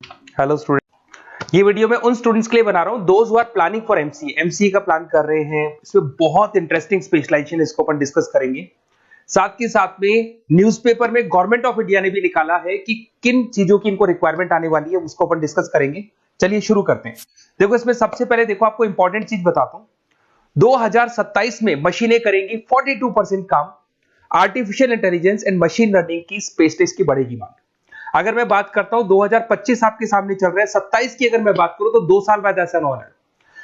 Hello student, ये video मैं उन स्टूडेंट्स के लिए बना रहा हूँ those who are planning for MCA. MCA का प्लान कर रहे हैं, इसमें बहुत इंटरेस्टिंग स्पेशलाइजेशन इसको अपन डिस्कस करेंगे। साथ के साथ में न्यूज़पेपर में गवर्नमेंट ऑफ इंडिया ने भी निकाला है कि किन चीजों की इनको रिक्वायरमेंट आने वाली है, उसको अपन डिस्कस करेंगे। चलिए शुरू करते हैं। देखो, इसमें सबसे पहले देखो आपको इंपॉर्टेंट चीज बताता हूँ। 2027 में मशीनें करेंगी 42% काम। Artificial intelligence and machine learning की स्पेस टेस्ट की बढ़ेगी मांग। अगर मैं बात करता हूं 2025 आपके सामने चल रहा है, 27 की अगर मैं बात करूं तो 2 साल बाद ऐसा ना हो रहा है।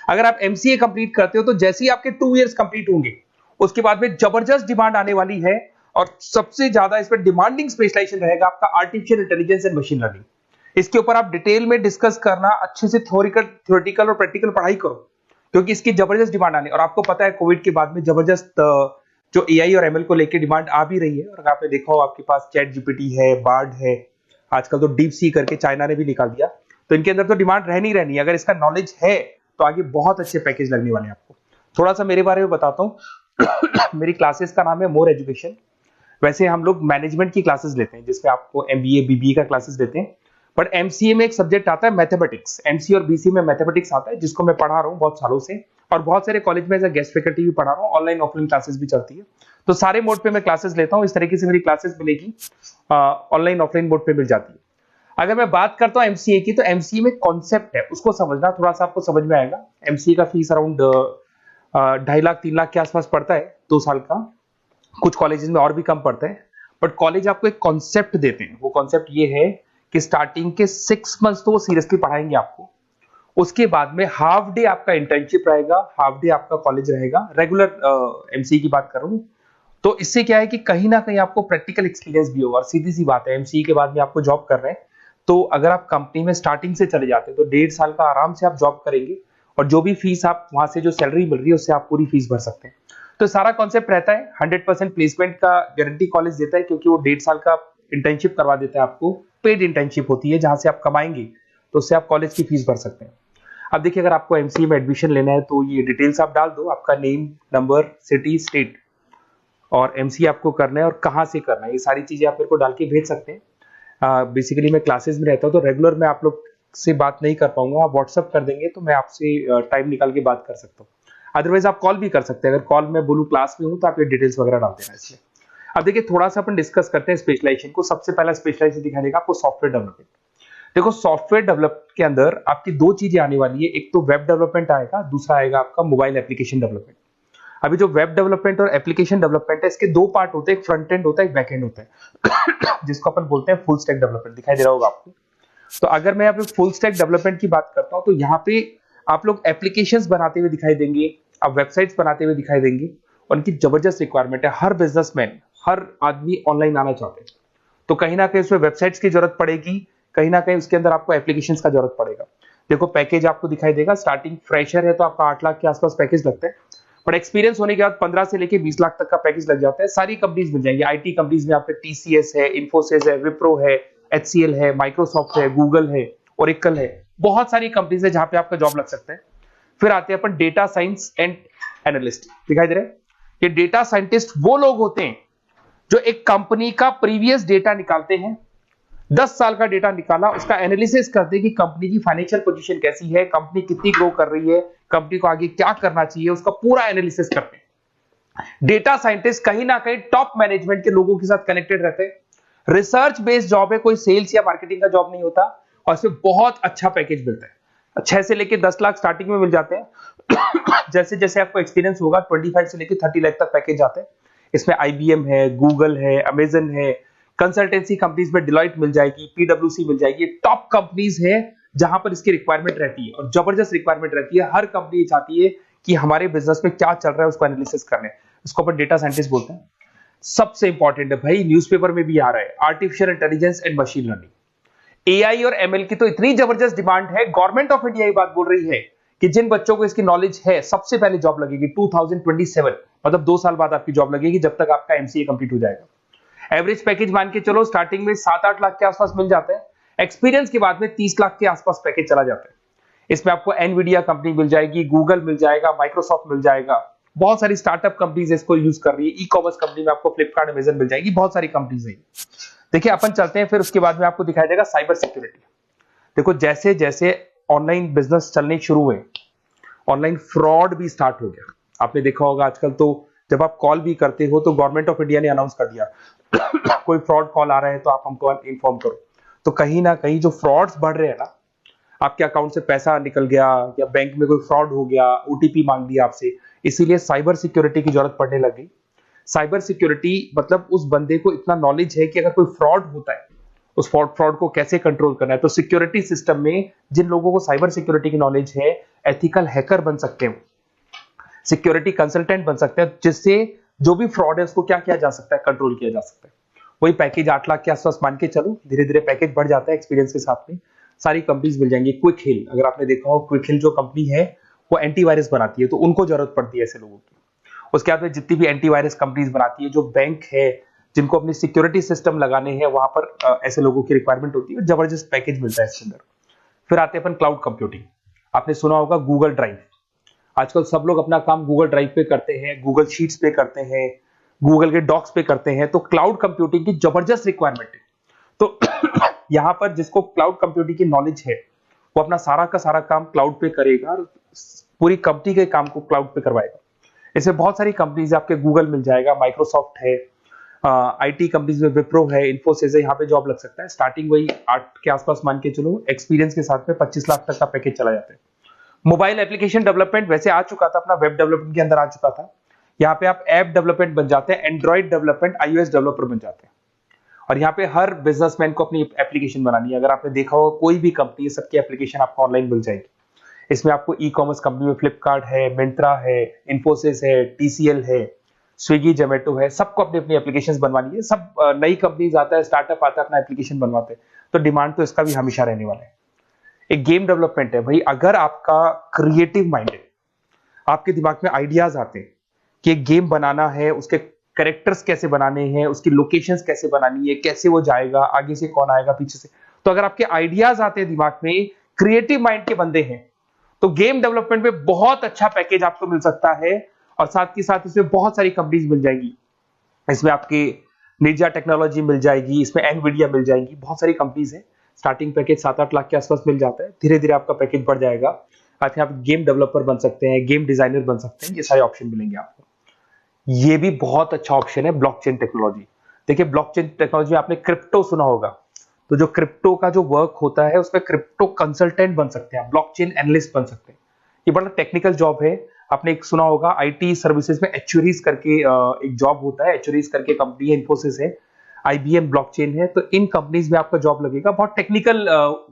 अगर आप एमसीए कंप्लीट करते हो तो जैसे ही आपके 2 इयर्स कंप्लीट होंगे उसके बाद में जबरदस्त डिमांड आने वाली है। और सबसे ज्यादा इस पर डिमांडिंग स्पेशलाइजेशन रहेगा आपका artificial intelligence and machine learning. इसके ऊपर आप डिटेल में डिस्कस करना, अच्छे से थ्योरेटिकल और प्रैक्टिकल पढ़ाई करो, क्योंकि इसकी जबरदस्त डिमांड आने। और आपको पता है कोविड के बाद में जबरदस्त जो एआई और एमएल को लेकर डिमांड आ भी रही है। और आपने देखा हो आपके पास चैट जीपीटी है, बार्ड है, आजकल तो डीप सी करके चाइना ने भी निकाल दिया। तो इनके अंदर तो डिमांड रहनी रहनी है। अगर इसका नॉलेज है तो आगे बहुत अच्छे पैकेज लगने वाले हैं आपको। थोड़ा सा मेरे बारे में बताता हूँ। मेरी क्लासेस का नाम है मोर एजुकेशन। वैसे हम लोग मैनेजमेंट की क्लासेस लेते हैं, जिसमें आपको एमबीए बीबीए का क्लासेस देते हैं। बट एमसीए में एक सब्जेक्ट आता है मैथमेटिक्स। एमसीए और बीसीए में मैथमेटिक्स आता है, जिसको मैं पढ़ा रहा हूँ बहुत सालों से। और बहुत सारे कॉलेज में एज अ गेस्ट फैकल्टी भी पढ़ा रहा हूँ। ऑनलाइन ऑफलाइन क्लासेस भी चलती है, तो सारे मोड पे मैं क्लासेस लेता हूँ। इस तरीके से मेरी क्लासेस मिलेगी, ऑनलाइन ऑफलाइन मोड पे मिल जाती है। अगर मैं बात करता हूं एमसीए की, तो एमसीए में कॉन्सेप्ट है, उसको समझना थोड़ा सा आपको समझ में आएगा। एमसीए का फीस अराउंड 2.5 लाख 3 लाख के आसपास पड़ता है 2 साल का। कुछ कॉलेजेस में और भी कम पड़ता है। बट कॉलेज आपको एक कॉन्सेप्ट देते हैं। वो कॉन्सेप्ट ये है कि स्टार्टिंग के 6 मंथ्स तो वो सीरियसली पढ़ाएंगे आपको। उसके बाद में हाफ डे आपका इंटर्नशिप रहेगा, हाफ डे आपका कॉलेज रहेगा। रेगुलर एमसीए की बात कर रहा हूं। तो इससे क्या है कि कहीं ना कहीं आपको प्रैक्टिकल एक्सपीरियंस भी होगा। और सीधी सी बात है, एमसीए के बाद में आपको जॉब कर रहे हैं, तो अगर आप कंपनी में स्टार्टिंग से चले जाते हैं तो 1.5 साल का आराम से आप जॉब करेंगे। और जो भी फीस आप वहां से जो सैलरी मिल रही है उससे आप पूरी फीस भर सकते हैं। तो सारा कॉन्सेप्ट रहता है। 100% प्लेसमेंट का गारंटी कॉलेज देता है, क्योंकि वो 1.5 साल का इंटर्नशिप करवा देता है आपको। पेड इंटर्नशिप होती है, जहां से आप कमाएंगे तो उससे आप कॉलेज की फीस भर सकते हैं। अब देखिए, अगर आपको एमसीए में एडमिशन लेना है तो ये डिटेल्स आप डाल दो, आपका नेम, नंबर, सिटी, स्टेट, और एमसीए आपको करना है और कहाँ से करना है। ये सारी चीजें आप मेरे को डाल के भेज सकते हैं। बेसिकली मैं क्लासेस में रहता हूँ, तो रेगुलर मैं आप लोग से बात नहीं कर पाऊंगा। आप व्हाट्सअप कर देंगे तो मैं आपसे टाइम निकाल के बात कर सकता हूँ। अदरवाइज आप कॉल भी कर सकते हैं। अगर कॉल में बोलूँ क्लास में हूँ तो आप ये डिटेल्स वगैरह डाल देना इसलिए। अब देखिए, थोड़ा सा अपन डिस्कस करते हैं स्पेशलाइजेशन को। सबसे पहला स्पेशलाइजेशन दिखाई देगा आपको सॉफ्टवेयर डेवलपमेंट। देखो, सॉफ्टवेयर डेवलप के अंदर आपकी 2 चीजें आने वाली है। एक तो वेब डेवलपमेंट आएगा, दूसरा आएगा आपका मोबाइल एप्लीकेशन डेवलपमेंट। अभी जो वेब डेवलपमेंट और एप्लीकेशन डेवलपमेंट है, इसके 2 पार्ट होते हैं। एक फ्रंट एंड होता है, एक बैक एंड होता है, जिसको अपन बोलते हैं फुल स्टैक डेवलपमेंट। दिखाई दे रहा होगा आपको। तो अगर मैं यहाँ पे फुल स्टैक डेवलपमेंट की बात करता हूँ, तो यहाँ पे आप लोग एप्लीकेशंस बनाते हुए दिखाई देंगे, आप वेबसाइट्स बनाते हुए दिखाई देंगे। और उनकी जबरदस्त रिक्वायरमेंट है। हर बिजनेसमैन, हर आदमी ऑनलाइन आना चाहते हैं, तो कहीं ना कहीं उसमें वेबसाइट्स की जरूरत पड़ेगी, कहीं ना कहीं उसके अंदर आपको एप्लीकेशंस का जरूरत पड़ेगा। देखो, पैकेज आपको दिखाई देगा। स्टार्टिंग फ्रेशर है तो आपका 8 लाख के आसपास पैकेज लगता है। बट एक्सपीरियंस होने के बाद 15 से लेके 20 लाख तक का पैकेज लग जाता है। सारी कंपनीज मिल जाएंगी। आईटी कंपनीज में आपके टीसीएस है, इन्फोसिस है, विप्रो है, एचसीएल है, माइक्रोसॉफ्ट है, गूगल है, ओरेकल है। बहुत सारी कंपनीज है जहां पे आपका जॉब लग सकता है। फिर आते हैं अपन डेटा साइंस एंड एनालिस्ट। दिखाई दे रहे हैं? ये डेटा साइंटिस्ट वो लोग होते हैं जो एक कंपनी का प्रीवियस डेटा निकालते हैं। 10 साल का डेटा निकाला, उसका एनालिसिस करते हैं कि कंपनी की फाइनेंशियल पोजीशन कैसी है, कंपनी कितनी ग्रो कर रही है, कंपनी को आगे क्या करना चाहिए, उसका पूरा एनालिसिस करते हैं। डेटा साइंटिस्ट कहीं ना कहीं टॉप मैनेजमेंट के लोगों के साथ कनेक्टेड रहते हैं। रिसर्च बेस्ड जॉब है, कोई सेल्स या मार्केटिंग का जॉब नहीं होता। और इसमें बहुत अच्छा पैकेज मिलता है। 6 से लेके 10 लाख स्टार्टिंग में मिल जाते हैं। जैसे जैसे आपको एक्सपीरियंस होगा 25 से लेके 30 लाख तक पैकेज आते हैं। इसमें आईबीएम है, गूगल है, अमेजन है, कंसल्टेंसी कंपनीज में डिलॉयट मिल जाएगी, पीडब्ल्यूसी मिल जाएगी। टॉप कंपनीज है जहां पर इसकी रिक्वायरमेंट रहती है, और जबरदस्त रिक्वायरमेंट रहती है। हर कंपनी चाहती है कि हमारे बिजनेस में क्या चल रहा है उसको एनालिसिस करने। इसको अपन डेटा साइंटिस्ट बोलते हैं। सबसे इंपॉर्टेंट है भाई, न्यूज़पेपर में भी आ रहा है, artificial intelligence and machine learning. AI और एमएल की तो इतनी जबरदस्त डिमांड है। गवर्नमेंट ऑफ इंडिया ये बात बोल रही है कि जिन बच्चों को इसकी नॉलेज है सबसे पहले जॉब लगेगी 2027, मतलब 2 साल बाद आपकी जॉब लगेगी, जब तक आपका एमसीए कंप्लीट हो जाएगा। एवरेज पैकेज मान के चलो स्टार्टिंग में 7-8 लाख के आसपास मिल जाते हैं। एक्सपीरियंस के बाद में 30 लाख के आसपास पैकेज चला जाता है। इसमें आपको एनवीडिया कंपनी मिल जाएगी, गूगल मिल जाएगा, माइक्रोसॉफ्ट मिल जाएगा। बहुत सारी स्टार्टअप कंपनीज इसको यूज कर रही है। ई कॉमर्स कंपनी में आपको फ्लिपकार्ट, अमेजन मिल जाएगी। बहुत सारी कंपनीज है। देखिए, अपन चलते हैं फिर उसके बाद में आपको दिखाई देगा साइबर सिक्योरिटी। देखो जैसे जैसे ऑनलाइन बिजनेस चलने शुरू हुए, ऑनलाइन फ्रॉड भी स्टार्ट हो गया। आपने देखा होगा आजकल तो जब आप कॉल भी करते हो तो गवर्नमेंट ऑफ इंडिया ने अनाउंस कर दिया कोई फ्रॉड कॉल आ रहा है तो आप हमको इन्फॉर्म करो। तो कहीं ना कहीं जो फ्रॉड्स बढ़ रहे हैं ना, आपके अकाउंट से पैसा निकल गया या बैंक में कोई फ्रॉड हो गया, ओटीपी मांग लिया आपसे, इसीलिए साइबर सिक्योरिटी की जरूरत पड़ने लग गई। साइबर सिक्योरिटी मतलब उस बंदे को इतना नॉलेज है कि अगर कोई फ्रॉड होता है उस फ्रॉड को कैसे कंट्रोल करना है। तो सिक्योरिटी सिस्टम में जिन लोगों को साइबर सिक्योरिटी की नॉलेज है, एथिकल हैकर बन सकते हैं, सिक्योरिटी कंसल्टेंट बन सकते हैं, जिससे जो भी फ्रॉड है उसको क्या किया जा सकता है, कंट्रोल किया जा सकता है। वही पैकेज 8 लाख के आसपास मान के चलो, धीरे धीरे पैकेज बढ़ जाता है एक्सपीरियंस के साथ में। सारी कंपनीज मिल जाएंगी। क्विक हिल, अगर आपने देखा हो, क्विक हिल जो कंपनी है वो एंटीवायरस बनाती है, तो उनको जरूरत पड़ती है ऐसे लोगों की। उसके बाद में जितनी भी एंटीवायरस कंपनीज बनाती है, जो बैंक है जिनको अपनी सिक्योरिटी सिस्टम लगाने हैं, वहां पर ऐसे लोगों की रिक्वायरमेंट होती है। जबरदस्त पैकेज मिलता है इसके अंदर। फिर आते हैं अपन क्लाउड कंप्यूटिंग। आपने सुना होगा गूगल ड्राइव। आजकल सब लोग अपना काम गूगल ड्राइव पे करते हैं, गूगल शीट्स पे करते हैं, गूगल के डॉक्स पे करते हैं। तो क्लाउड कंप्यूटिंग की जबरदस्त रिक्वायरमेंट है। तो यहां पर जिसको क्लाउड कंप्यूटिंग की नॉलेज है वो अपना सारा का सारा काम क्लाउड पे करेगा और पूरी कंपनी के काम को क्लाउड पे करवाएगा। इसमें बहुत सारी कंपनीज है, आपके गूगल मिल जाएगा, माइक्रोसॉफ्ट है, आईटी कंपनीज में विप्रो है, इन्फोसिस है, यहाँ पे जॉब लग सकता है। स्टार्टिंग वही 8 के आसपास मान के चलो, एक्सपीरियंस के साथ में 25 लाख तक का पैकेज चला जाता है। मोबाइल एप्लीकेशन डेवलपमेंट वैसे आ चुका था, अपना वेब डेवलपमेंट के अंदर आ चुका था। यहाँ पे आप ऐप डेवलपमेंट बन जाते हैं, एंड्रॉइड डेवलपमेंट, आईओएस डेवलपर बन जाते हैं। और यहाँ पे हर बिजनेसमैन को अपनी एप्लीकेशन बनानी है। अगर आपने देखा हो कोई भी कंपनी, सबकी एप्लीकेशन आपको ऑनलाइन मिल जाएगी। इसमें आपको ई कॉमर्स कंपनी में फ्लिपकार्ट है, मिंत्रा है, इन्फोसिस है, टीसीएल है, स्विगी, जोमेटो है, सबको अपनी अपनी एप्लीकेशन बनवानी है। सब नई कंपनीज आता है, स्टार्टअप आता है, अपना एप्लीकेशन बनवाते हैं। तो डिमांड तो इसका भी हमेशा रहने वाला है। एक गेम डेवलपमेंट है भाई। अगर आपका क्रिएटिव माइंड है, आपके दिमाग में आइडियाज आते हैं कि एक गेम बनाना है, उसके कैरेक्टर्स कैसे बनाने हैं, उसकी लोकेशंस कैसे बनानी है, कैसे वो जाएगा, आगे से कौन आएगा, पीछे से, तो अगर आपके आइडियाज आते हैं दिमाग में, क्रिएटिव माइंड के बंदे हैं, तो गेम डेवलपमेंट में बहुत अच्छा पैकेज आपको मिल सकता है। और साथ के साथ इसमें बहुत सारी कंपनीज मिल जाएगी। इसमें आपके निंजा टेक्नोलॉजी मिल जाएगी, इसमें एनवीडिया मिल जाएगी, बहुत सारी कंपनीज है। स्टार्टिंग पैकेज 7-8 लाख के आसपास मिल जाता है। धीरे धीरे आपका पैकेज बढ़ जाएगा। आप गेम डेवलपर बन सकते हैं, गेम डिजाइनर बन सकते हैं, ये सारे ऑप्शन मिलेंगे आपको। ये भी बहुत अच्छा ऑप्शन है ब्लॉकचेन टेक्नोलॉजी। देखिए ब्लॉकचेन टेक्नोलॉजी में आपने क्रिप्टो सुना होगा, तो जो क्रिप्टो का जो वर्क होता है उसमें क्रिप्टो कंसल्टेंट बन सकते हैं, ब्लॉकचेन एनालिस्ट बन सकते हैं। ये बड़ा टेक्निकल जॉब है। आपने एक सुना होगा आईटी सर्विसेज में एचुरीज करके एक जॉब होता है, एचुरीज करके कंपनी है, इन्फोसिस है, आईबीएम ब्लॉकचेन है। तो इन कंपनीज में आपका जॉब लगेगा। बहुत टेक्निकल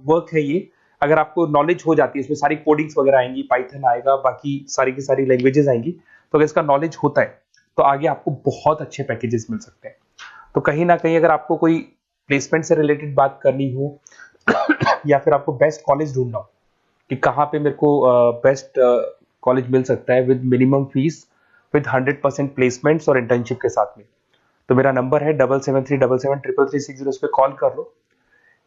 वर्क है ये। अगर आपको नॉलेज हो जाती है, इसमें सारी कोडिंग्स वगैरह आएंगी, पाइथन आएगा, बाकी सारी की सारी लैंग्वेजेस आएंगी। तो अगर इसका नॉलेज होता है तो आगे आपको बहुत अच्छे पैकेजेस मिल सकते हैं। तो कहीं ना कहीं अगर आपको कोई प्लेसमेंट से रिलेटेड बात करनी हो या फिर आपको बेस्ट कॉलेज ढूंढना हो कि कहाँ पे मेरे को बेस्ट कॉलेज मिल सकता है with minimum fees, with 100% placements और इंटर्नशिप के साथ में, तो मेरा नंबर है 7737773360। उस पर कॉल कर लो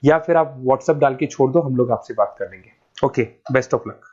या फिर आप व्हाट्सएप डाल के छोड़ दो, हम लोग आपसे बात कर लेंगे। Okay, best of luck.